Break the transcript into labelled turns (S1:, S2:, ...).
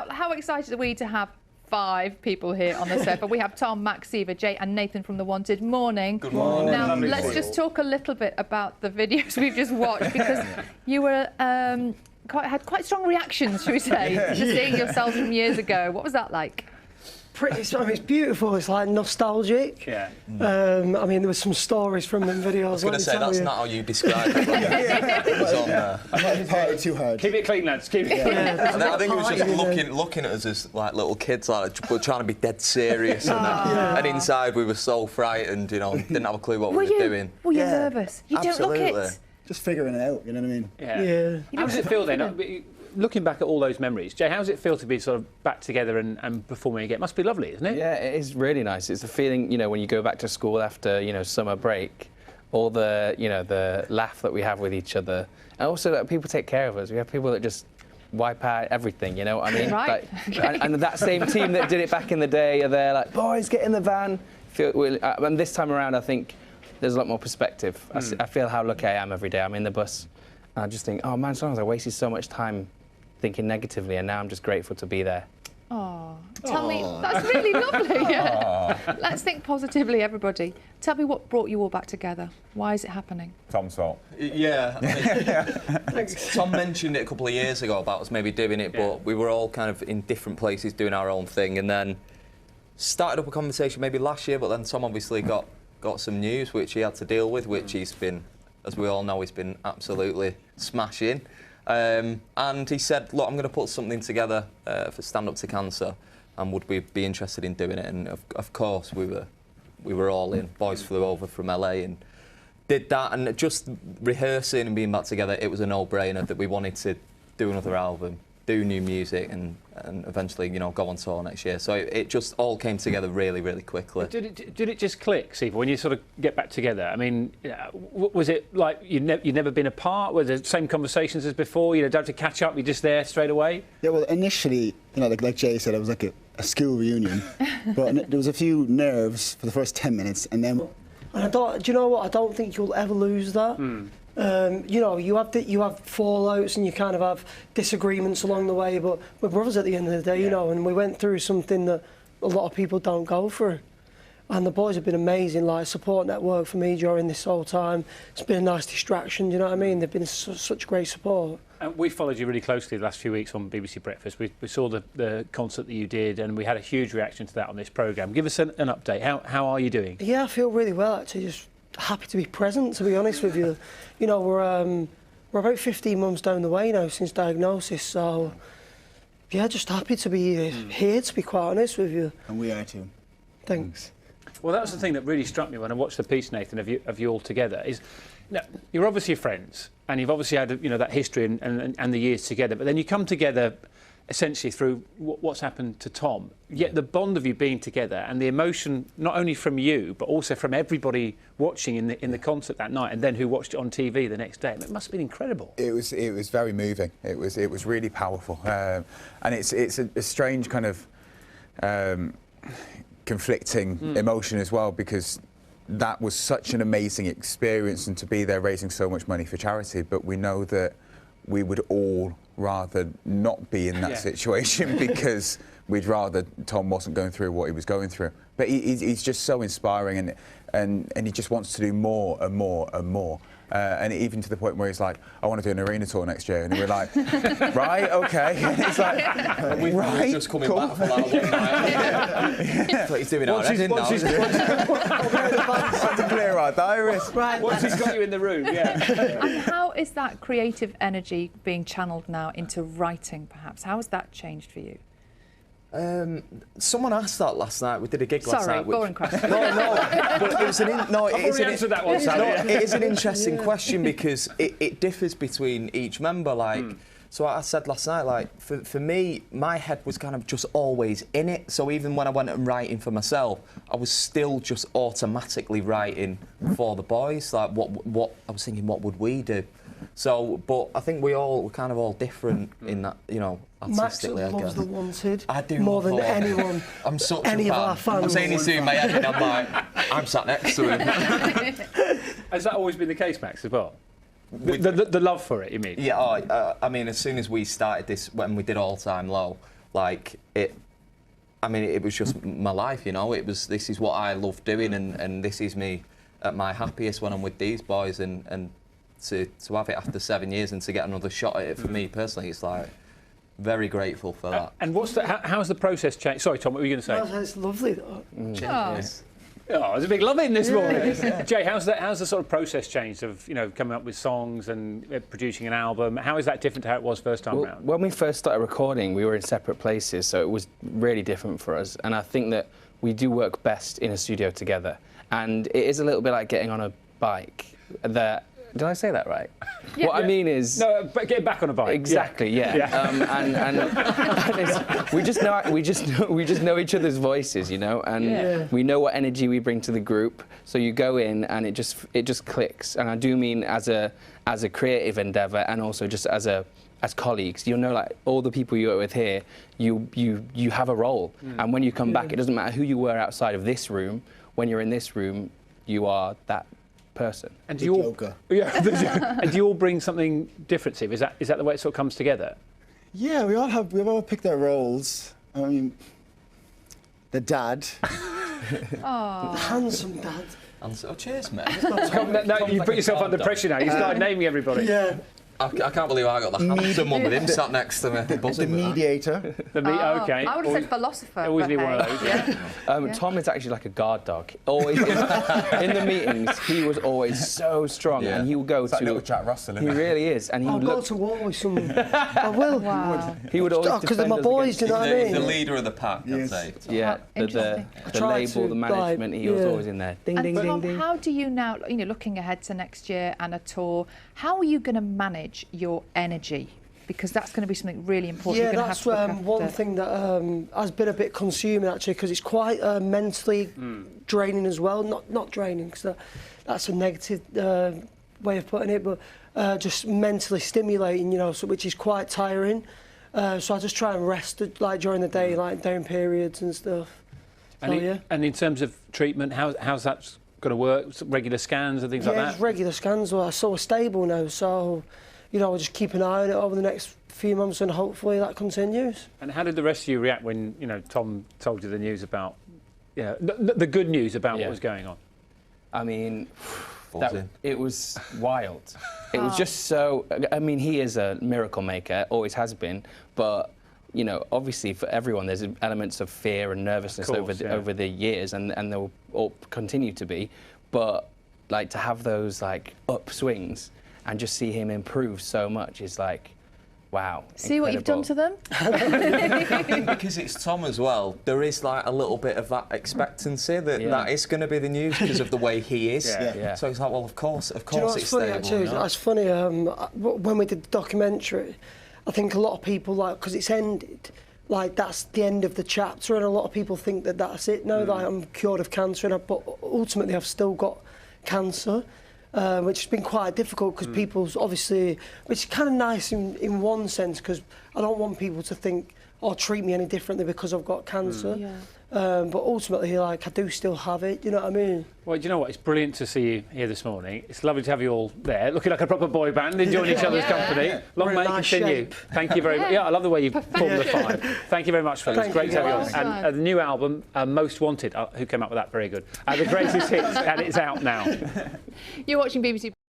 S1: how excited are we to have 5 people here on the sofa? We have Tom, Max, Siva, Jay and Nathan from The Wanted. Morning.
S2: Good morning.
S1: Now, let's just talk a little bit about the videos we've just watched, because you were had quite strong reactions, should we say, to seeing yourselves from years ago. What was that like?
S3: It's beautiful. It's like nostalgic.
S4: Yeah.
S3: I mean, there were some stories from them videos.
S2: I was going to say, that's not how you describe it. It was on there.
S5: I'm not party too hard.
S4: Keep it clean, lads. Keep it clean.
S2: I think it was just looking at us as like little kids, like we're trying to be dead serious, and inside we were so frightened, you know, didn't have a clue what we were doing.
S1: Were you nervous? You
S2: Absolutely.
S1: don't look it.
S5: Just figuring it out, you know what I mean?
S4: Yeah. How does it feel then? Looking back at all those memories, Jay, how does it feel to be sort of back together and performing again? It must be lovely, isn't it?
S6: Yeah, it is really nice. It's a feeling, you know, when you go back to school after, you know, summer break, all the, you know, the laugh that we have with each other, and also that people take care of us. We have people that just wipe out everything, you know what I mean?
S1: Right.
S6: Like, and that same team that did it back in the day are there like, boys, get in the van. And this time around, I think there's a lot more perspective. I feel how lucky I am every day. I'm in the bus, and I just think, oh man, sometimes I wasted so much time thinking negatively, and now I'm just grateful to be there.
S1: Oh, tell me, that's really lovely. Yeah. Let's think positively, everybody. Tell me what brought you all back together. Why is it happening?
S7: Tom's fault.
S2: Yeah. I mean, Tom mentioned it a couple of years ago about us maybe doing it, but we were all kind of in different places doing our own thing, and then started up a conversation maybe last year, but then Tom obviously got some news which he had to deal with, which he's been, as we all know, he's been absolutely smashing. And he said, look, I'm going to put something together for Stand Up to Cancer, and would we be interested in doing it? And of course we were all in. Boys flew over from LA and did that, and just rehearsing and being back together, it was a no-brainer that we wanted to do another album, do new music, and eventually, you know, go on tour next year. So it just all came together really, really quickly.
S4: Did it just click, Siva, when you sort of get back together? I mean, was it like you'd never been apart? Were there the same conversations as before? You know, don't have to catch up, you're just there straight away?
S5: Yeah, well, initially, you know, like Jay said, it was like a school reunion. But there was a few nerves for the first 10 minutes, and then...
S3: And do you know what? I don't think you'll ever lose that. You know, you have fallouts and you kind of have disagreements along the way, but we're brothers at the end of the day, you know, and we went through something that a lot of people don't go through. And the boys have been amazing, like support network for me during this whole time. It's been a nice distraction, you know what I mean? They've been such great support.
S4: And we followed you really closely the last few weeks on BBC Breakfast. We saw the concert that you did, and we had a huge reaction to that on this programme. Give us an update. How are you doing?
S3: Yeah, I feel really well, actually. Just happy to be present, to be honest with you. You know, we're about 15 months down the way now since diagnosis, so yeah, just happy to be here, to be quite honest with you.
S5: And we are too.
S3: Thanks.
S4: Well, that was the thing that really struck me when I watched the piece, Nathan, of you all together. Is, you know, you're obviously friends, and you've obviously had, you know, that history and the years together. But then you come together essentially through what's happened to Tom. Yet the bond of you being together and the emotion, not only from you, but also from everybody watching in the concert that night, and then who watched it on TV the next day. It must have been incredible.
S7: It was very moving. It was really powerful, and it's a strange kind of conflicting emotion as well, because that was such an amazing experience, and to be there raising so much money for charity. But we know that we would all rather not be in that situation, because we'd rather Tom wasn't going through what he was going through. But he's just so inspiring, and he just wants to do more and more and more. And even to the point where he's like, I want to do an arena tour next year. And we're like, right, OK. And it's like,
S2: we're just coming back for that one night. That's what he's doing now.
S7: To clear our diaries.
S3: Right.
S4: Once he's got you in the room, yeah.
S1: And how is that creative energy being channeled now into writing, perhaps? How has that changed for you?
S2: Someone asked that last night. We did a gig last night.
S1: Sorry, boring question.
S2: No, but it was
S4: it
S2: is an interesting question, because it differs between each member. Like, so I said last night, like for me, my head was kind of just always in it. So even when I went and writing for myself, I was still just automatically writing for the boys. Like what I was thinking, what would we do? So, but I think we're kind of all different in that, you know, artistically.
S3: Max loves The Wanted.
S2: I do
S3: more than anyone.
S2: I'm such
S3: any
S2: a
S3: of
S2: fan.
S3: our fans.
S2: I'm saying this in my head, and I'm like, I'm sat next to him.
S4: Has that always been the case, Max, as well? The love for it, you mean?
S2: Yeah, I mean, as soon as we started this, when we did All Time Low, like it. I mean, it was just my life, you know. This is what I love doing, and this is me at my happiest when I'm with these boys, and to have it after 7 years and to get another shot at it for me personally, it's like very grateful for that.
S4: And how's the process changed? Sorry, Tom, what were you going to say?
S3: It's lovely though.
S2: Cheers.
S4: Oh, there's a big love in this morning. Jay, how's the sort of process changed of coming up with songs and producing an album? How is that different to how it was first time round?
S6: When we first started recording, we were in separate places, so it was really different for us. And I think that we do work best in a studio together. And it is a little bit like getting on a bike. Did I say that right?
S1: Yeah.
S6: What I mean is...
S4: No, but get back on a bike.
S6: Exactly, yeah. We just know each other's voices, you know, and we know what energy we bring to the group. So you go in and it just clicks. And I do mean as a creative endeavour, and also just as colleagues. You know, like all the people you're with here, you have a role. And when you come back, it doesn't matter who you were outside of this room. When you're in this room, you are that person.
S4: And do you all, and do you all bring something different, Steve? Is that the way it sort of comes together?
S5: Yeah, we've all picked our roles. I mean, the dad.
S3: The handsome dad.
S2: Oh, cheers, mate.
S4: No, you put yourself under pressure now. You start naming everybody.
S3: Yeah.
S2: I can't believe I got the handsome one with him sat next to me.
S5: The mediator.
S4: Okay.
S1: I would have said philosopher.
S4: Always
S1: but
S4: need one of
S1: hey,
S4: those.
S1: yeah.
S6: Tom is actually like a guard dog. Always in the meetings, he was always so strong, and he would go
S7: It's like
S6: to.
S7: little Jack Russell, isn't
S6: He
S7: it?
S6: really is, and he
S3: I'll
S6: would
S3: go
S6: look.
S3: to war with some. I will.
S1: Wow.
S6: He would always
S3: Because they're
S6: defend
S3: my
S6: us
S3: boys, do you know what I
S2: He's the
S3: mean?
S2: leader of the pack, I'd say.
S6: Yeah,
S1: Interesting.
S6: the
S3: try
S6: label,
S3: to,
S6: the management, he was
S3: yeah.
S6: always in there. Ding,
S1: And
S6: ding,
S1: Tom,
S6: ding, ding.
S1: how do you now, looking ahead to next year and a tour, how are you going to manage your energy? Because that's going to be something really important.
S3: Yeah,
S1: You're gonna
S3: that's
S1: have to look
S3: one
S1: after.
S3: thing that has been a bit consuming actually, because it's quite mentally draining as well. Not draining, because that's a negative way of putting it, but just mentally stimulating, which is quite tiring. So I just try and rest like during the day, like down periods and stuff.
S4: And in terms of treatment, how's that going to work? Regular scans and things like
S3: Just
S4: that?
S3: regular scans. Well, I'm sort of stable now, so I'll just keep an eye on it over the next few months, and hopefully that continues.
S4: And how did the rest of you react when Tom told you the news about the good news about what was going on?
S6: I mean,
S2: Buzzing.
S6: it was wild. It was just so. I mean, he is a miracle maker, always has been, but. Obviously for everyone there's elements of fear and nervousness over the years, and there will all continue to be. But like to have those like upswings and just see him improve so much is like, wow.
S1: See what you've done to them?
S2: Because it's Tom as well, there is like a little bit of that expectancy that is going to be the news because of the way he is.
S6: Yeah.
S2: So it's like, well, of course
S3: Do you know what's
S2: it's
S3: funny
S2: stable.
S3: actually? That's funny. When we did the documentary, I think a lot of people because it's ended. That's the end of the chapter, and a lot of people think that that's it now. That I'm cured of cancer, but ultimately I've still got cancer, which has been quite difficult because people's obviously, which is kind of nice in one sense, because I don't want people to think or treat me any differently because I've got cancer. But ultimately, I do still have it. You know what I mean?
S4: Well, do you know what? It's brilliant to see you here this morning. It's lovely to have you all there, looking like a proper boy band, enjoying each other's company. Long may it continue. Thank you very much. Yeah, I love the way you formed the five. Thank you very much, fellas. Great to have you on. And the new album, Most Wanted, who came up with that? Very good. The Greatest Hits, and it's out now.
S1: You're watching BBC.